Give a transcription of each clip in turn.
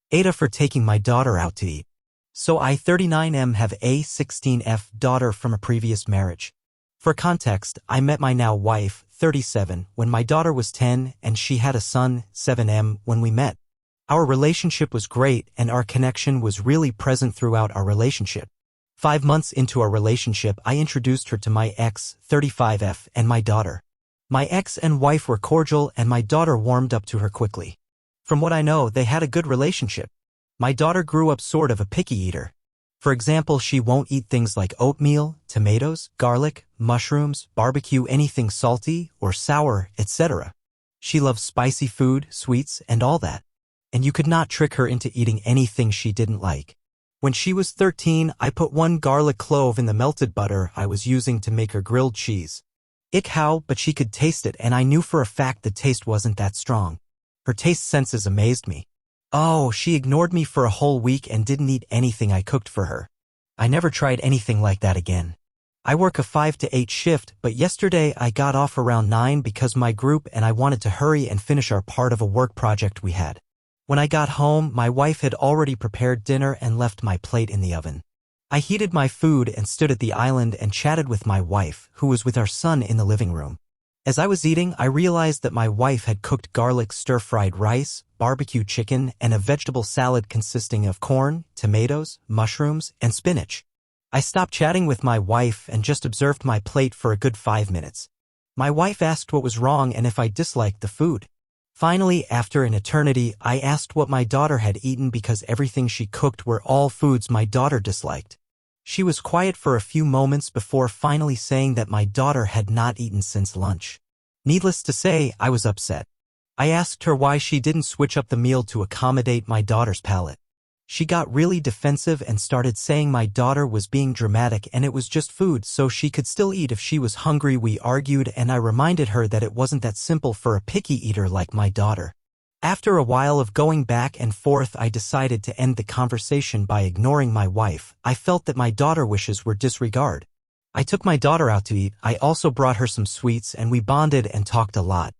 Ada for taking my daughter out to eat. So I 39M have a 16F daughter from a previous marriage. For context, I met my now wife, 37, when my daughter was 10 and she had a son, 7M, when we met. Our relationship was great and our connection was really present throughout our relationship. 5 months into our relationship, I introduced her to my ex, 35F, and my daughter. My ex and wife were cordial and my daughter warmed up to her quickly. From what I know, they had a good relationship. My daughter grew up sort of a picky eater. For example, she won't eat things like oatmeal, tomatoes, garlic, mushrooms, barbecue, anything salty or sour, etc. She loves spicy food, sweets, and all that. And you could not trick her into eating anything she didn't like. When she was 13, I put 1 garlic clove in the melted butter I was using to make her grilled cheese. Ick how, but she could taste it and I knew for a fact the taste wasn't that strong. Her taste senses amazed me. Oh, she ignored me for a whole week and didn't eat anything I cooked for her. I never tried anything like that again. I work a 5 to 8 shift, but yesterday I got off around 9 because my group and I wanted to hurry and finish our part of a work project we had. When I got home, my wife had already prepared dinner and left my plate in the oven. I heated my food and stood at the island and chatted with my wife, who was with our son in the living room. As I was eating, I realized that my wife had cooked garlic stir-fried rice, barbecue chicken, and a vegetable salad consisting of corn, tomatoes, mushrooms, and spinach. I stopped chatting with my wife and just observed my plate for a good 5 minutes. My wife asked what was wrong and if I disliked the food. Finally, after an eternity, I asked what my daughter had eaten because everything she cooked were all foods my daughter disliked. She was quiet for a few moments before finally saying that my daughter had not eaten since lunch. Needless to say, I was upset. I asked her why she didn't switch up the meal to accommodate my daughter's palate. She got really defensive and started saying my daughter was being dramatic and it was just food so she could still eat if she was hungry. We argued and I reminded her that it wasn't that simple for a picky eater like my daughter. After a while of going back and forth, I decided to end the conversation by ignoring my wife. I felt that my daughter's wishes were disregarded. I took my daughter out to eat. I also brought her some sweets and we bonded and talked a lot.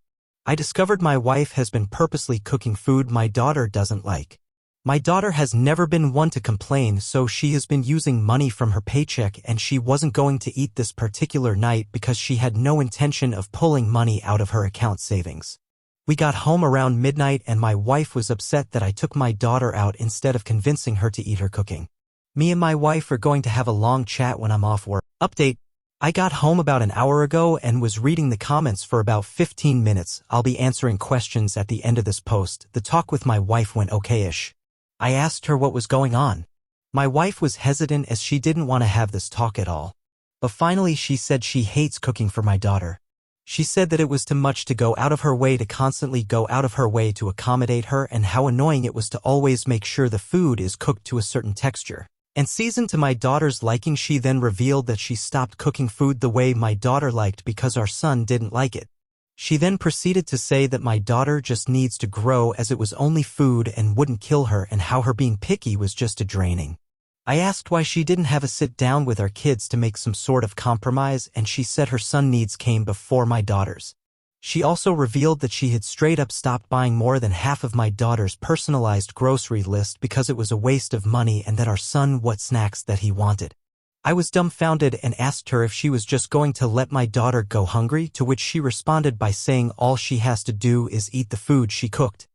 I discovered my wife has been purposely cooking food my daughter doesn't like. My daughter has never been one to complain, so she has been using money from her paycheck and she wasn't going to eat this particular night because she had no intention of pulling money out of her account savings. We got home around midnight and my wife was upset that I took my daughter out instead of convincing her to eat her cooking. Me and my wife are going to have a long chat when I'm off work. Update. I got home about an hour ago and was reading the comments for about 15 minutes. I'll be answering questions at the end of this post. The talk with my wife went okay-ish. I asked her what was going on. My wife was hesitant as she didn't want to have this talk at all. But finally she said she hates cooking for my daughter. She said that it was too much to go out of her way to constantly go out of her way to accommodate her and how annoying it was to always make sure the food is cooked to a certain texture and seasoned to my daughter's liking. She then revealed that she stopped cooking food the way my daughter liked because our son didn't like it. She then proceeded to say that my daughter just needs to grow as it was only food and wouldn't kill her and how her being picky was just a draining. I asked why she didn't have a sit down with our kids to make some sort of compromise and she said her son needs came before my daughter's. She also revealed that she had straight up stopped buying more than half of my daughter's personalized grocery list because it was a waste of money and that our son what snacks that he wanted. I was dumbfounded and asked her if she was just going to let my daughter go hungry, to which she responded by saying all she has to do is eat the food she cooked.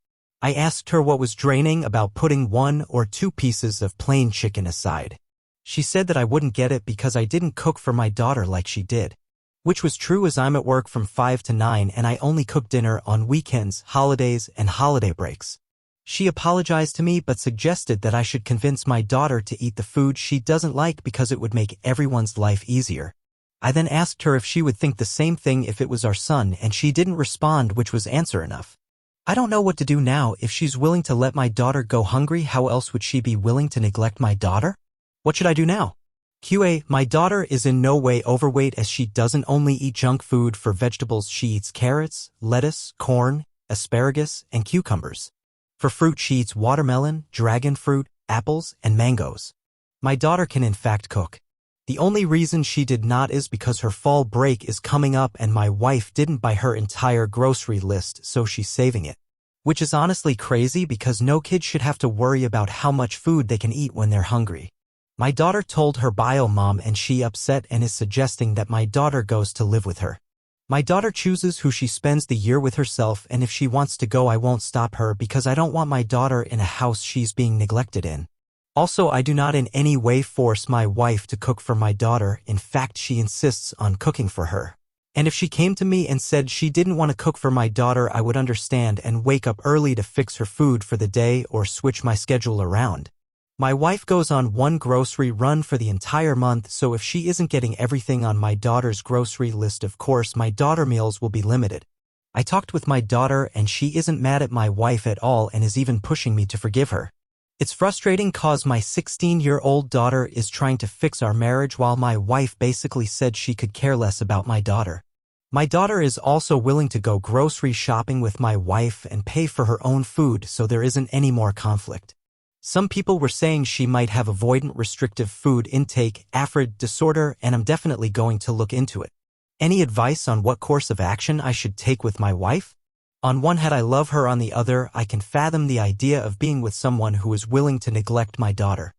I asked her what was draining about putting 1 or 2 pieces of plain chicken aside. She said that I wouldn't get it because I didn't cook for my daughter like she did. Which was true as I'm at work from 5 to 9 and I only cook dinner on weekends, holidays, and holiday breaks. She apologized to me but suggested that I should convince my daughter to eat the food she doesn't like because it would make everyone's life easier. I then asked her if she would think the same thing if it was our son and she didn't respond, which was answer enough. I don't know what to do now. If she's willing to let my daughter go hungry, how else would she be willing to neglect my daughter? What should I do now? QA, my daughter is in no way overweight as she doesn't only eat junk food. For vegetables she eats carrots, lettuce, corn, asparagus, and cucumbers. For fruit she eats watermelon, dragon fruit, apples, and mangoes. My daughter can in fact cook. The only reason she did not is because her fall break is coming up and my wife didn't buy her entire grocery list, so she's saving it. Which is honestly crazy because no kid should have to worry about how much food they can eat when they're hungry. My daughter told her bio mom and she upset and is suggesting that my daughter goes to live with her. My daughter chooses who she spends the year with herself, and if she wants to go I won't stop her because I don't want my daughter in a house she's being neglected in. Also, I do not in any way force my wife to cook for my daughter. In fact, she insists on cooking for her. And if she came to me and said she didn't want to cook for my daughter, I would understand and wake up early to fix her food for the day or switch my schedule around. My wife goes on one grocery run for the entire month, so if she isn't getting everything on my daughter's grocery list, of course my daughter meals will be limited. I talked with my daughter and she isn't mad at my wife at all and is even pushing me to forgive her. It's frustrating cause my 16-year-old daughter is trying to fix our marriage while my wife basically said she could care less about my daughter. My daughter is also willing to go grocery shopping with my wife and pay for her own food, so there isn't any more conflict. Some people were saying she might have avoidant restrictive food intake, AFRID disorder, and I'm definitely going to look into it. Any advice on what course of action I should take with my wife? On one hand I love her, on the other I can fathom the idea of being with someone who is willing to neglect my daughter.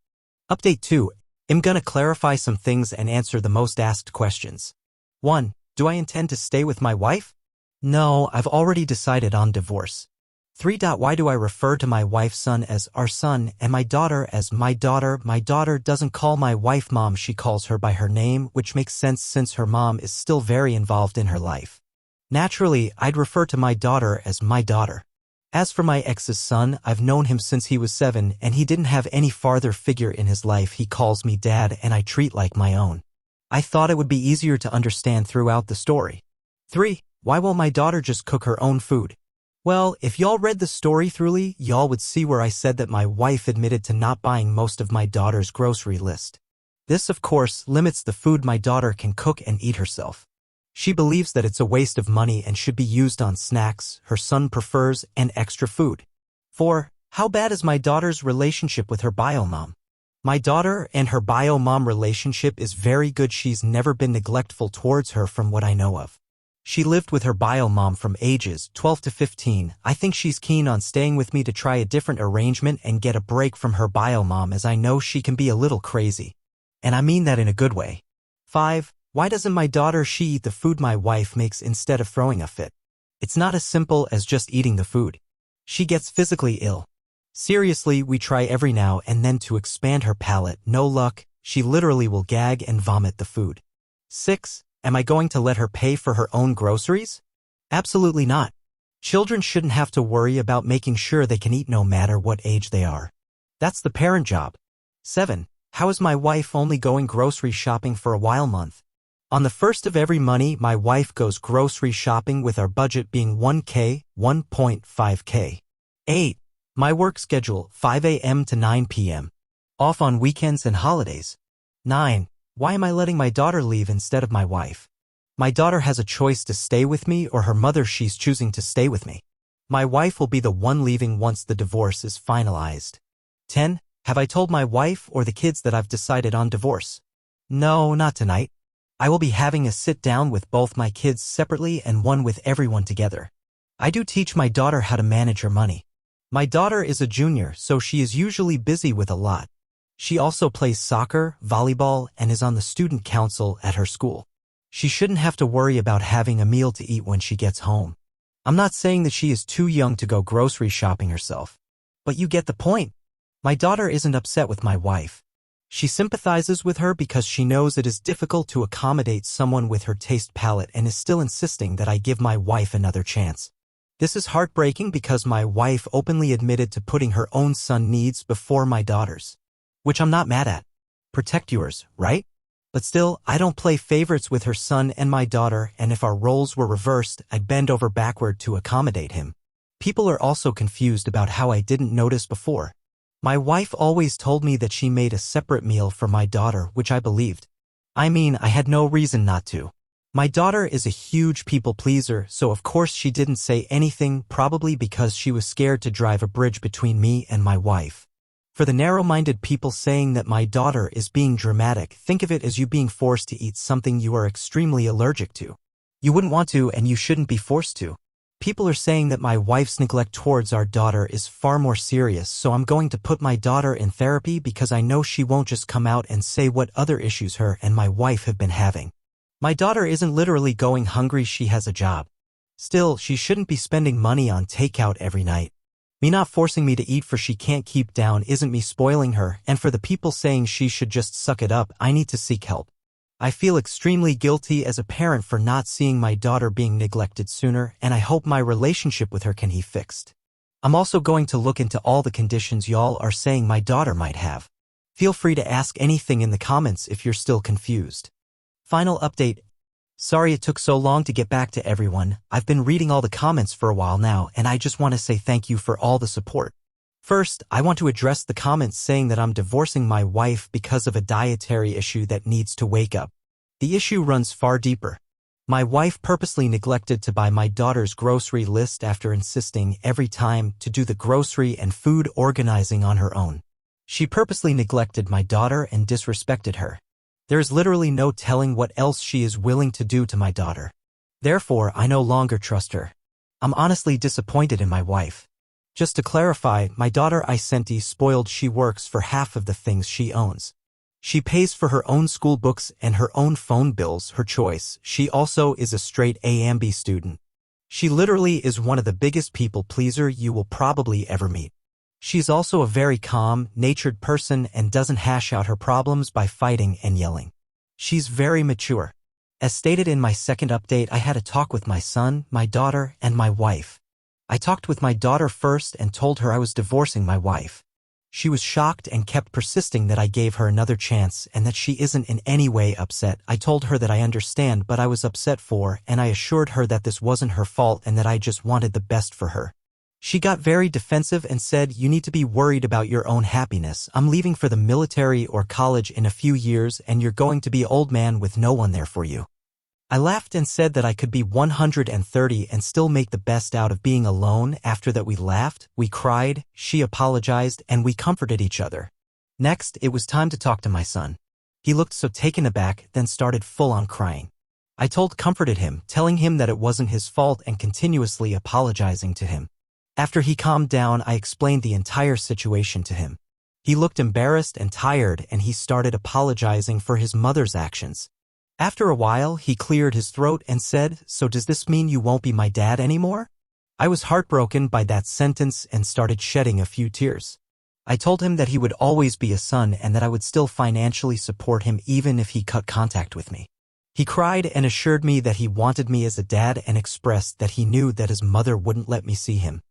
Update 2. I'm gonna clarify some things and answer the most asked questions. 1. Do I intend to stay with my wife? No, I've already decided on divorce. 3. Why do I refer to my wife's son as our son and my daughter as my daughter? My daughter doesn't call my wife mom, she calls her by her name, which makes sense since her mom is still very involved in her life. Naturally, I'd refer to my daughter as my daughter. As for my ex's son, I've known him since he was 7 and he didn't have any father figure in his life. He calls me dad and I treat like my own. I thought it would be easier to understand throughout the story. 3. Why won't my daughter just cook her own food? Well, if y'all read the story thoroughly, y'all would see where I said that my wife admitted to not buying most of my daughter's grocery list. This, of course, limits the food my daughter can cook and eat herself. She believes that it's a waste of money and should be used on snacks her son prefers and extra food. 4. How bad is my daughter's relationship with her bio mom? My daughter and her bio mom relationship is very good. She's never been neglectful towards her from what I know of. She lived with her bio mom from ages 12 to 15. I think she's keen on staying with me to try a different arrangement and get a break from her bio mom, as I know she can be a little crazy. And I mean that in a good way. 5. Why doesn't my daughter eat the food my wife makes instead of throwing a fit? It's not as simple as just eating the food. She gets physically ill. Seriously, we try every now and then to expand her palate. No luck, she literally will gag and vomit the food. 6. Am I going to let her pay for her own groceries? Absolutely not. Children shouldn't have to worry about making sure they can eat no matter what age they are. That's the parent job. 7. How is my wife only going grocery shopping for a while month? On the first of every money, my wife goes grocery shopping, with our budget being 1K, 1.5K. 8. My work schedule, 5 a.m. to 9 p.m. Off on weekends and holidays. 9. Why am I letting my daughter leave instead of my wife? My daughter has a choice to stay with me or her mother. She's choosing to stay with me. My wife will be the one leaving once the divorce is finalized. 10. Have I told my wife or the kids that I've decided on divorce? No, not tonight. I will be having a sit-down with both my kids separately and one with everyone together. I do teach my daughter how to manage her money. My daughter is a junior, so she is usually busy with a lot. She also plays soccer, volleyball, and is on the student council at her school. She shouldn't have to worry about having a meal to eat when she gets home. I'm not saying that she is too young to go grocery shopping herself. But you get the point. My daughter isn't upset with my wife. She sympathizes with her because she knows it is difficult to accommodate someone with her taste palette and is still insisting that I give my wife another chance. This is heartbreaking because my wife openly admitted to putting her own son needs before my daughter's. Which I'm not mad at. Protect yours, right? But still, I don't play favorites with her son and my daughter, and if our roles were reversed, I'd bend over backward to accommodate him. People are also confused about how I didn't notice before. My wife always told me that she made a separate meal for my daughter, which I believed. I mean, I had no reason not to. My daughter is a huge people pleaser, so of course she didn't say anything, probably because she was scared to drive a bridge between me and my wife. For the narrow-minded people saying that my daughter is being dramatic, think of it as you being forced to eat something you are extremely allergic to. You wouldn't want to and you shouldn't be forced to. People are saying that my wife's neglect towards our daughter is far more serious, so I'm going to put my daughter in therapy because I know she won't just come out and say what other issues her and my wife have been having. My daughter isn't literally going hungry, she has a job. Still, she shouldn't be spending money on takeout every night. Me not forcing me to eat for she can't keep down isn't me spoiling her, and for the people saying she should just suck it up, I need to seek help. I feel extremely guilty as a parent for not seeing my daughter being neglected sooner, and I hope my relationship with her can be fixed. I'm also going to look into all the conditions y'all are saying my daughter might have. Feel free to ask anything in the comments if you're still confused. Final update. Sorry it took so long to get back to everyone. I've been reading all the comments for a while now, and I just want to say thank you for all the support. First, I want to address the comments saying that I'm divorcing my wife because of a dietary issue that needs to wake up. The issue runs far deeper. My wife purposely neglected to buy my daughter's grocery list after insisting every time to do the grocery and food organizing on her own. She purposely neglected my daughter and disrespected her. There is literally no telling what else she is willing to do to my daughter. Therefore, I no longer trust her. I'm honestly disappointed in my wife. Just to clarify, my daughter Isenti spoiled. She works for half of the things she owns. She pays for her own school books and her own phone bills, her choice. She also is a straight A and B student. She literally is one of the biggest people pleaser you will probably ever meet. She's also a very calm, natured person and doesn't hash out her problems by fighting and yelling. She's very mature. As stated in my second update, I had a talk with my son, my daughter, and my wife. I talked with my daughter first and told her I was divorcing my wife. She was shocked and kept persisting that I gave her another chance and that she isn't in any way upset. I told her that I understand, but I was upset for, and I assured her that this wasn't her fault and that I just wanted the best for her. She got very defensive and said, "You need to be worried about your own happiness. I'm leaving for the military or college in a few years and you're going to be an old man with no one there for you." I laughed and said that I could be 130 and still make the best out of being alone. After that we laughed, we cried, she apologized, and we comforted each other. Next, it was time to talk to my son. He looked so taken aback, then started full-on crying. I comforted him, telling him that it wasn't his fault and continuously apologizing to him. After he calmed down, I explained the entire situation to him. He looked embarrassed and tired, and he started apologizing for his mother's actions. After a while, he cleared his throat and said, "So does this mean you won't be my dad anymore?" I was heartbroken by that sentence and started shedding a few tears. I told him that he would always be a son and that I would still financially support him even if he cut contact with me. He cried and assured me that he wanted me as a dad and expressed that he knew that his mother wouldn't let me see him.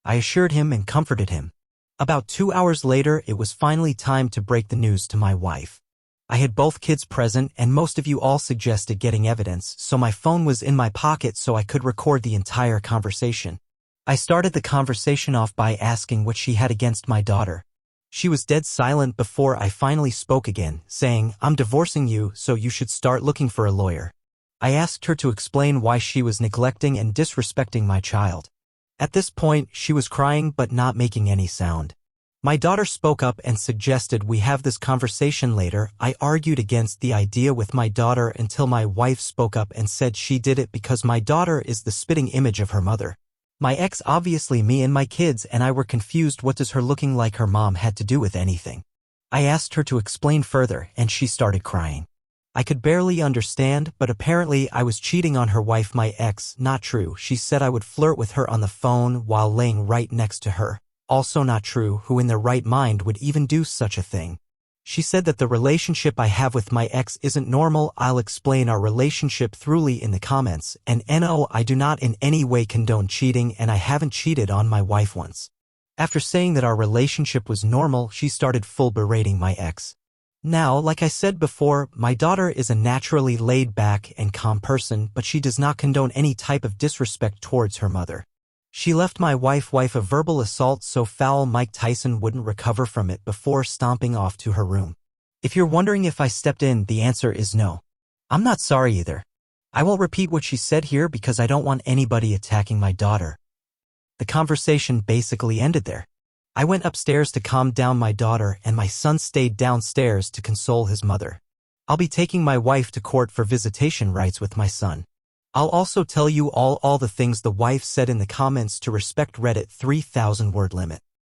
I assured him and comforted him. About 2 hours later, it was finally time to break the news to my wife. I had both kids present and most of you all suggested getting evidence, so my phone was in my pocket so I could record the entire conversation. I started the conversation off by asking what she had against my daughter. She was dead silent before I finally spoke again, saying, "I'm divorcing you, so you should start looking for a lawyer." I asked her to explain why she was neglecting and disrespecting my child. At this point, she was crying but not making any sound. My daughter spoke up and suggested we have this conversation later. I argued against the idea with my daughter until my wife spoke up and said she did it because my daughter is the spitting image of her mother. My ex, obviously me and my kids and I were confused. What does her looking like her mom had to do with anything? I asked her to explain further and she started crying. I could barely understand, but apparently I was cheating on her wife, my ex. Not true. She said I would flirt with her on the phone while laying right next to her. Also not true. Who in their right mind would even do such a thing? She said that the relationship I have with my ex isn't normal. I'll explain our relationship thoroughly in the comments, and no, I do not in any way condone cheating and I haven't cheated on my wife once. After saying that our relationship was normal, she started full berating my ex. Now, like I said before, my daughter is a naturally laid-back and calm person, but she does not condone any type of disrespect towards her mother. She left my wife a verbal assault so foul Mike Tyson wouldn't recover from it before stomping off to her room. If you're wondering if I stepped in, the answer is no. I'm not sorry either. I won't repeat what she said here because I don't want anybody attacking my daughter. The conversation basically ended there. I went upstairs to calm down my daughter and my son stayed downstairs to console his mother. I'll be taking my wife to court for visitation rights with my son. I'll also tell you all the things the wife said in the comments to respect Reddit 3,000 word limit.